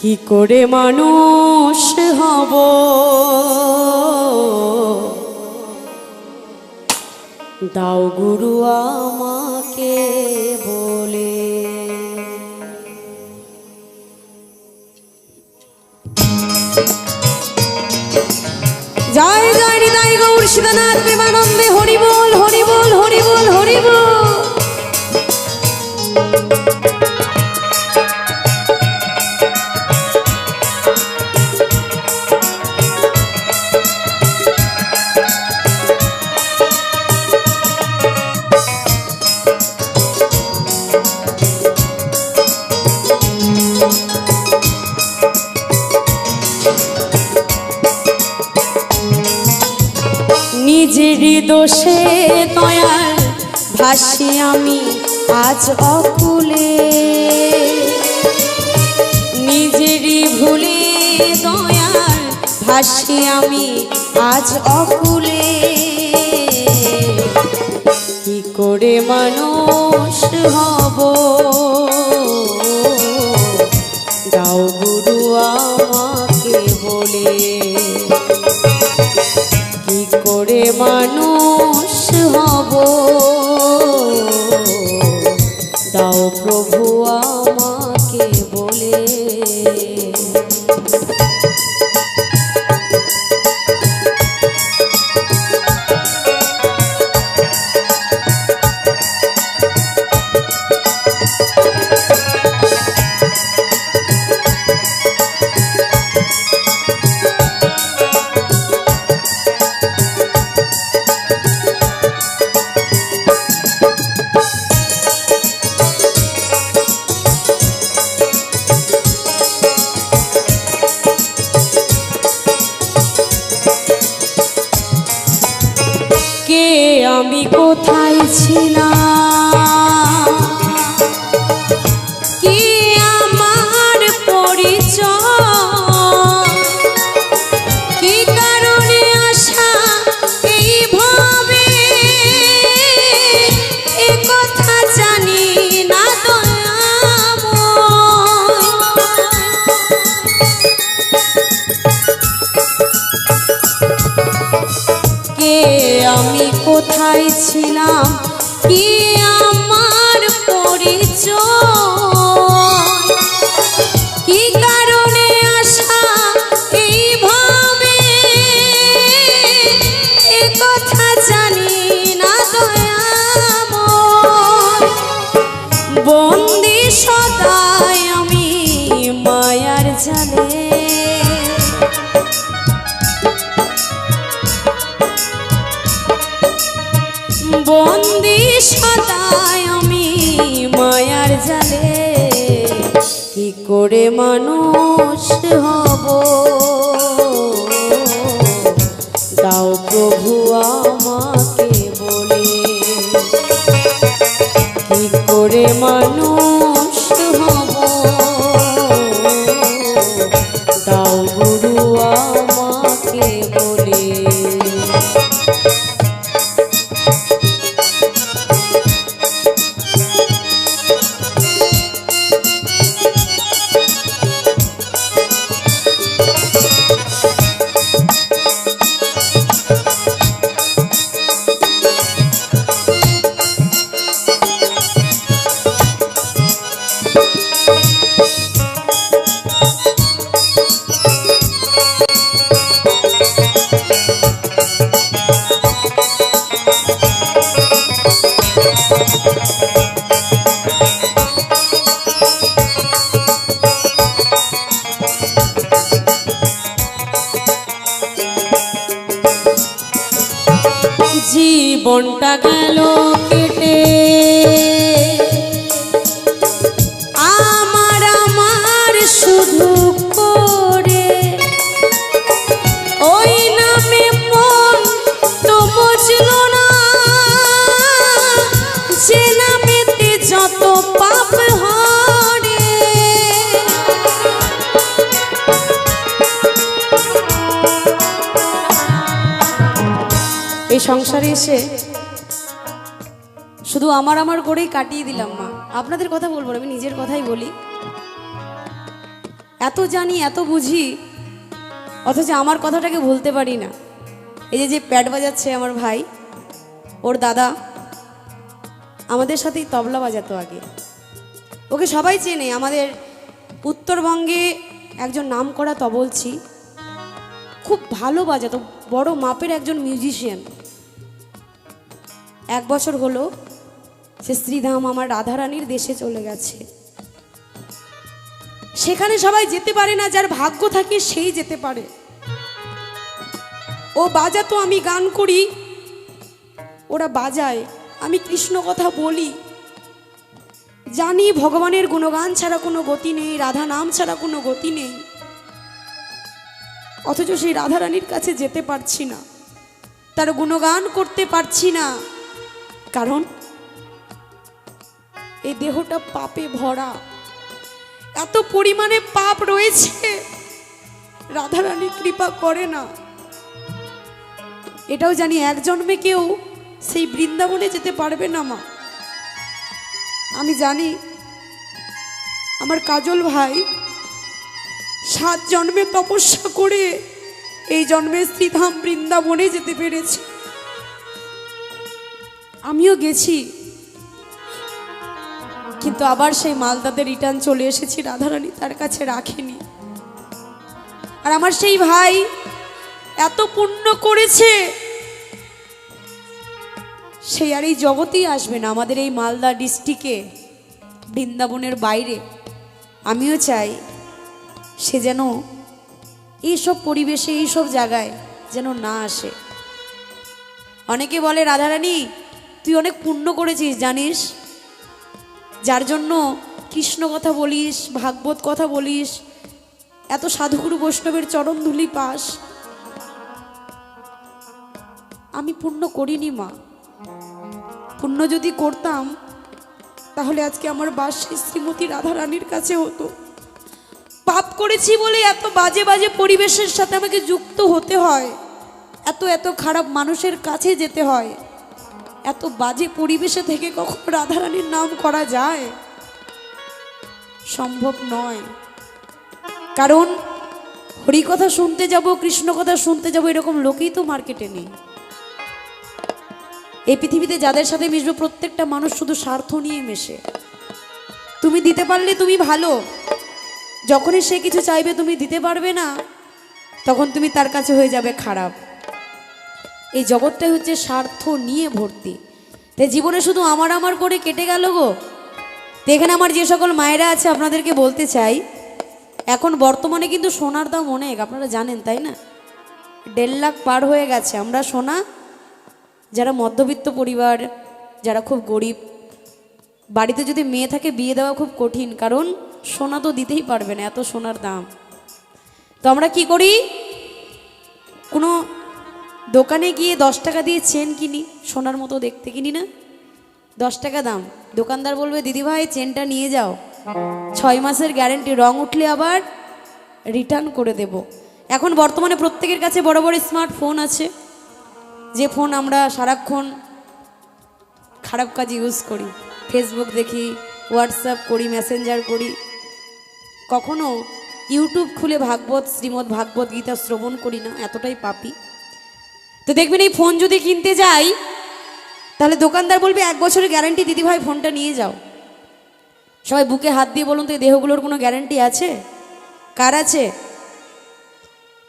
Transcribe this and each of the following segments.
কি করে মানুষ হব দাও গুরু আমাকে বলে। জয় জয় হৃদয় গৌর সীতানাথ প্রেমানন্দে হরি বল হরি বল হরি বল হরি বল। নিজেরই দোষে দয়ার ভাসি আমি আজ অকুলে, নিজেরই ভুলে দয়ার ভাসি আমি আজ অকুলে। কি করে মানুষ হব দাও গুরু আমাকে বলে। কি করে মানুষ হব দাও প্রভু আমাকে বলে। কে আমি কোথায় ছিলাম, কে আমার পরিচয়, কি কারণে আসা এইভাবে এ কথা জানি না দয়াময়। কে আমি কোথায় ছিলাম, কি আমার পরিচয়, কি কারণে আসা এইভাবে এ কথা জানি না দয়াময়। বন্দি সদাই আমি মায়ার জালে, বন্দি সদাই আমি মায়ার জালে। কি করে মানুষ হব দাও প্রভু আমাকে বলে। কি করে মানুষ হব দাও গুরু আমাকে বলে। জীবনটা গেল কেটে আমার আমার শুধু করে, ওই নামে মন তো বুঝল না যে নামেতে যত পাপ হরে। এই সংসারে এসে শুধু আমার আমার করেই কাটিয়ে দিলাম মা। আপনাদের কথা বলবো না, আমি নিজের কথাই বলি। এত জানি এত বুঝি, অথচ আমার কথাটাকে ভুলতে পারি না। এই যে প্যাড বাজাচ্ছে আমার ভাই, ওর দাদা আমাদের সাথেই তবলা বাজাতো আগে। ওকে সবাই চেনে, আমাদের উত্তরবঙ্গে একজন নামকরা তবলছি, খুব ভালো বাজাতো, বড় মাপের একজন মিউজিশিয়ান। 1 বছর হলো সে শ্রীধাম আমার রাধারানীর দেশে চলে গেছে। সেখানে সবাই যেতে পারে না, যার ভাগ্য থাকে সেই যেতে পারে। ও বাজাতো, আমি গান করি, ওরা বাজায়, আমি কৃষ্ণ কথা বলি, জানি ভগবানের গুণগান ছাড়া কোনো গতি নেই, রাধা নাম ছাড়া কোনো গতি নেই, অথচ সেই রাধারানীর কাছে যেতে পারছি না, তার গুণগান করতে পারছি না। কারণ এই দেহটা পাপে ভরা, এত পরিমাণে পাপ রয়েছে, রাধারানী কৃপা করে না। এটাও জানি এক জন্মে কেউ সেই বৃন্দাবনে যেতে পারবে না মা। আমি জানি আমার কাজল ভাই 7 জন্মে তপস্যা করে এই জন্মে শ্রীধাম বৃন্দাবনে যেতে পেরেছে। আমিও গেছি, কিন্তু আবার সেই মালদাতে রিটার্ন চলে এসেছি, রাধারানী তার কাছে রাখেনি। আর আমার সেই ভাই এত পুণ্য করেছে, সে আর এই জগতেই আসবে না, আমাদের এই মালদা ডিস্ট্রিক্টে বৃন্দাবনের বাইরে। আমিও চাই সে যেন এইসব পরিবেশে, এইসব জায়গায় যেন না আসে। অনেকে বলে রাধারানী তুই অনেক পুণ্য করেছিস জানিস, যার জন্য কৃষ্ণ কথা বলিস, ভাগবত কথা বলিস, এত সাধুগুরু বৈষ্ণবের চরণ ধুলি পাস। আমি পুণ্য করিনি মা, পুণ্য যদি করতাম তাহলে আজকে আমার বাস শ্রীমতী রাধারানীর কাছে হতো। পাপ করেছি বলে এত বাজে বাজে পরিবেশের সাথে আমাকে যুক্ত হতে হয়, এত এত খারাপ মানুষের কাছে যেতে হয়। এত বাজে পরিবেশে থেকে কখনো রাধারানীর নাম করা যায়? সম্ভব নয়। কারণ হরি কথা শুনতে যাব, কৃষ্ণ কথা শুনতে যাব, এরকম লোকই তো মার্কেটে নেই। এই পৃথিবীতে যাদের সাথে মিশবে প্রত্যেকটা মানুষ শুধু স্বার্থ নিয়ে মেশে। তুমি দিতে পারলে তুমি ভালো, যখনই সে কিছু চাইবে তুমি দিতে পারবে না, তখন তুমি তার কাছে হয়ে যাবে খারাপ। এই জগৎটাই হচ্ছে স্বার্থ নিয়ে ভর্তি। তাই জীবনে শুধু আমার আমার করে কেটে গেল গো। তো এখানে আমার যে সকল মায়েরা আছে আপনাদেরকে বলতে চাই, এখন বর্তমানে কিন্তু সোনার দাম অনেক, আপনারা জানেন তাই না? 1.5 লাখ পার হয়ে গেছে। আমরা সোনা, যারা মধ্যবিত্ত পরিবার, যারা খুব গরিব, বাড়িতে যদি মেয়ে থাকে বিয়ে দেওয়া খুব কঠিন, কারণ সোনা তো দিতেই পারবে না, এত সোনার দাম। তো আমরা কি করি, কোনো দোকানে গিয়ে 10 টাকা দিয়ে চেন কিনি, সোনার মতো দেখতে, কিনি না? 10 টাকা দাম। দোকানদার বলবে দিদি ভাই চেনটা নিয়ে যাও, 6 মাসের গ্যারেন্টি, রং উঠলে আবার রিটার্ন করে দেব। এখন বর্তমানে প্রত্যেকের কাছে বড় বড় স্মার্টফোন আছে, যে ফোন আমরা সারাক্ষণ খারাপ কাজে ইউজ করি, ফেসবুক দেখি, হোয়াটসঅ্যাপ করি, মেসেঞ্জার করি, কখনো ইউটিউব খুলে ভাগবত, শ্রীমদ্ ভাগবত গীতা শ্রবণ করি না, এতটাই পাপী। তো দেখবেন এই ফোন যদি কিনতে যাই তাহলে দোকানদার বলবে 1 বছরের গ্যারান্টি, দিদি ভাই ফোনটা নিয়ে যাও। সবাই বুকে হাত দিয়ে বলুন তো এই দেহগুলোর কোনো গ্যারান্টি আছে? কার আছে?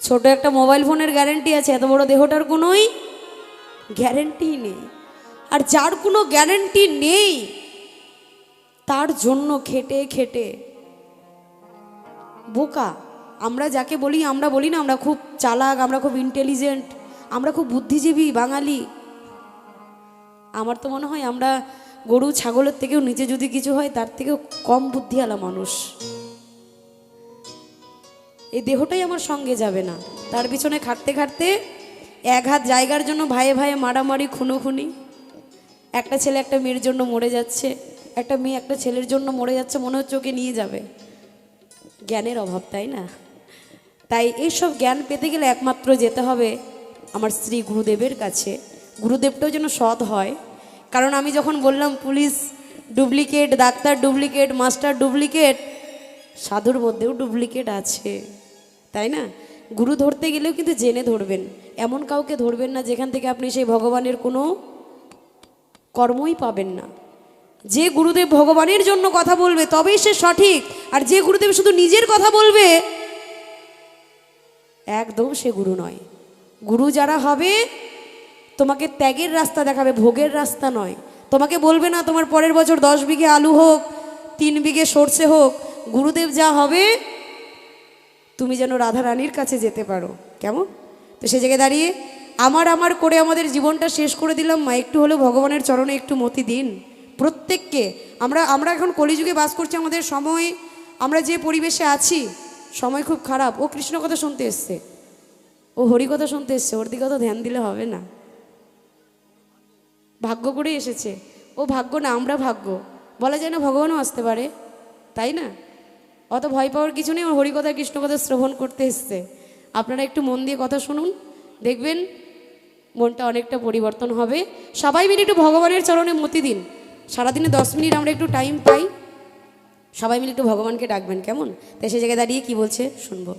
ছোট একটা মোবাইল ফোনের গ্যারান্টি আছে, এত বড় দেহটার কোনোই গ্যারান্টি নেই। আর যার কোনো গ্যারান্টি নেই তার জন্য খেটে খেটে বোকা। আমরা যাকে বলি, আমরা বলি না আমরা খুব চালাক, আমরা খুব ইন্টেলিজেন্ট, আমরা খুব বুদ্ধিজীবী বাঙালি। আমার তো মনে হয় আমরা গরু ছাগলের থেকেও নিচে যদি কিছু হয় তার থেকেও কম বুদ্ধিওয়ালা মানুষ। এই দেহটাই আমার সঙ্গে যাবে না, তার পিছনে খাটতে খাটতে 1 হাত জায়গার জন্য ভাইয়ে ভাইয়ে মারামারি, খুনোখুনি। একটা ছেলে একটা মেয়ের জন্য মরে যাচ্ছে, একটা মেয়ে একটা ছেলের জন্য মরে যাচ্ছে, মনে হচ্ছে ওকে নিয়ে যাবে। জ্ঞানের অভাব, তাই না? তাই এইসব জ্ঞান পেতে গেলে একমাত্র যেতে হবে আমার শ্রী গুরুদেবের কাছে। গুরুদেবটাও যেন সৎ হয়। কারণ আমি যখন বললাম police duplicate, doctor duplicate, master duplicate, সাধুর মধ্যেও ডুপ্লিকেট আছে, তাই না? গুরু ধরতে গেলেও কিন্তু জেনে ধরবেন, এমন কাউকে ধরবেন না যেখান থেকে আপনি সেই ভগবানের কোনো কর্মই পাবেন না। যে গুরুদেব ভগবানের জন্য কথা বলবে তবেই সে সঠিক, আর যে গুরুদেব শুধু নিজের কথা বলবে একদম সে গুরু নয়। গুরু যারা হবে তোমাকে ত্যাগের রাস্তা দেখাবে, ভোগের রাস্তা নয়। তোমাকে বলবে না তোমার পরের বছর 10 বিঘে আলু হোক, 3 বিঘে সর্ষে হোক। গুরুদেব যা হবে তুমি যেন রাধা রানীর কাছে যেতে পারো, কেমন? তো সে জায়গায় দাঁড়িয়ে আমার করে আমাদের জীবনটা শেষ করে দিলাম। মা একটু হলেও ভগবানের চরণে একটু মতি দিন প্রত্যেককে। আমরা এখন কলিযুগে বাস করছি, আমাদের সময়, আমরা যে পরিবেশে আছি সময় খুব খারাপ। ও কৃষ্ণ কথা শুনতে এসছে, ও হরি কথা শুনতে এসছে, ওর দিকে তো ধ্যান দিলে হবে না। ভাগ্য করে এসেছে, ও ভাগ্য না, আমরা ভাগ্য। বলা যায় না ভগবানও আসতে পারে, তাই না? অত ভয় পাওয়ার কিছু নেই। ও হরিকথা কৃষ্ণ কথা শ্রবণ করতে এসছে। আপনারা একটু মন দিয়ে কথা শুনুন, দেখবেন মনটা অনেকটা পরিবর্তন হবে। সবাই মিলে একটু ভগবানের চরণে মতি দিন। সারাদিনে 10 মিনিট আমরা একটু টাইম পাই, সবাই মিলে একটু ভগবানকে ডাকবেন, কেমন? তাই সে জায়গায় দাঁড়িয়ে কি বলছে শুনবো।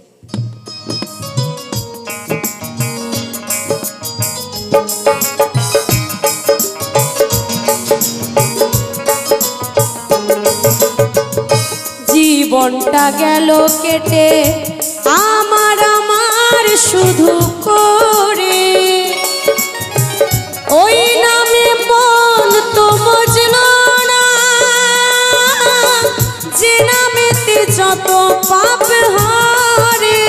জীবনটা গেল কেটে আমার শুধু করে, ওই নামে মন তো বুঝল না, যে নামেতে যত পাপ হরে।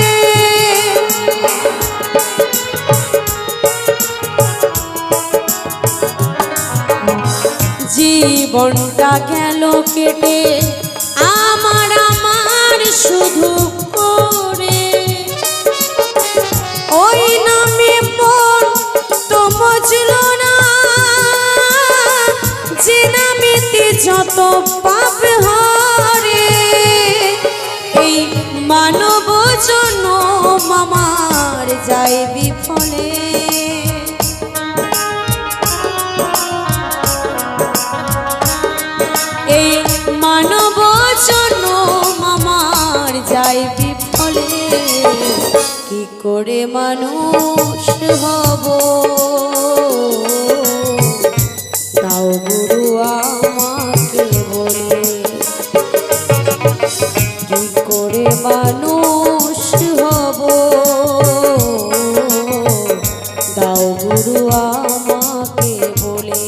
জীবনটা গেল কেটে আমার শুধু করে, ওই নামে মন তো বুঝল না, যে নামেতে যত পাপ হরে। এই মানব জন্ম আমার যায় বিফলে, এই মানব জন্ম আমার যায় বিফলে। কি করে মানুষ হব তাও গুরু আমাকে বলে, কি করে মানুষ হব তাও গুরু আমাকে বলে।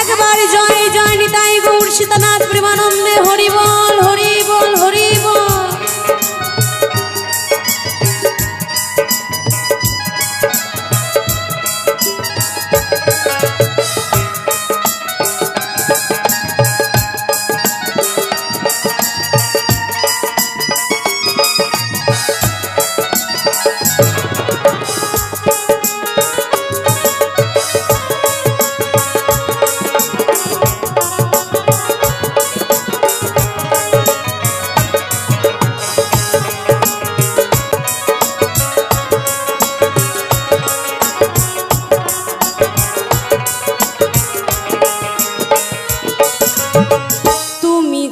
একবার জয় জয় নিতাই গৌর সীতানাথ প্রেমানন্দে হরি বল হরি বল হরি বল।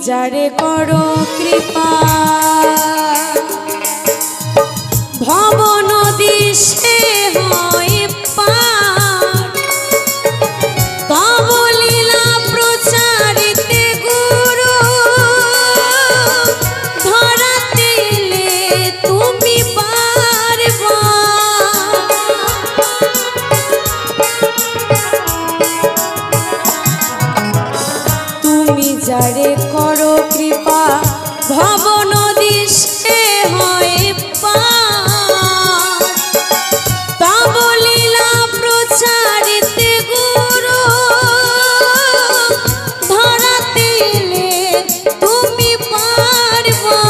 যারে করো কৃপা ভব নদী সে হয় পার, তব লীলা প্রচারিতে গুরু ধরাতে এলে তুমি পারবা। তুমি যারে করো কৃপা ভব নদী সে হয় পার, তব লীলা প্রচারিতে গুরু ধরাতে এলে তুমি পারবা।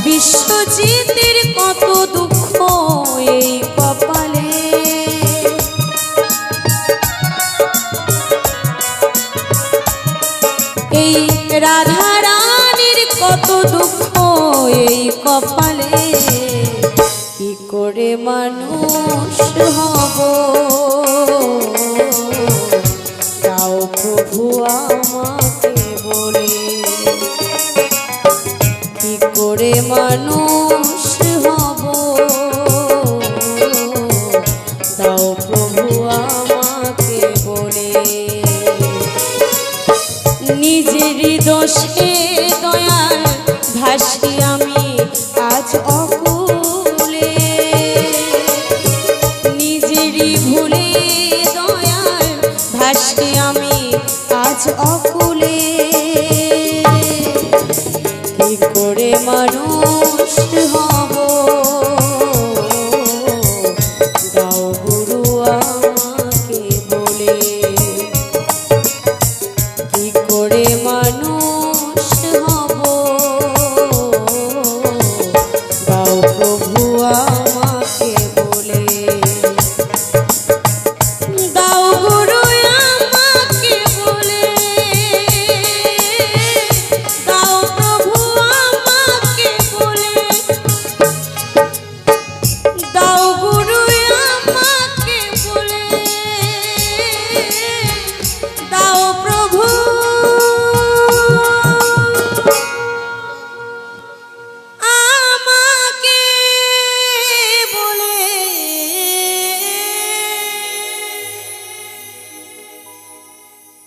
বিশ্বজিতের কত দুঃখ এই কপালে, এই রাধা রানীর কত দুঃখ এই কপালে। কি করে মানুষ হব তাও প্রভু আমাকে বলে। করে মানুষ হব, দাও প্রভু আমাকে বলে। নিজেরই দোষে দয়াল ভাসি আমি আজ অকুলে, নিজেরই ভুলে দয়াল ভাসি আমি আজ অকুলে।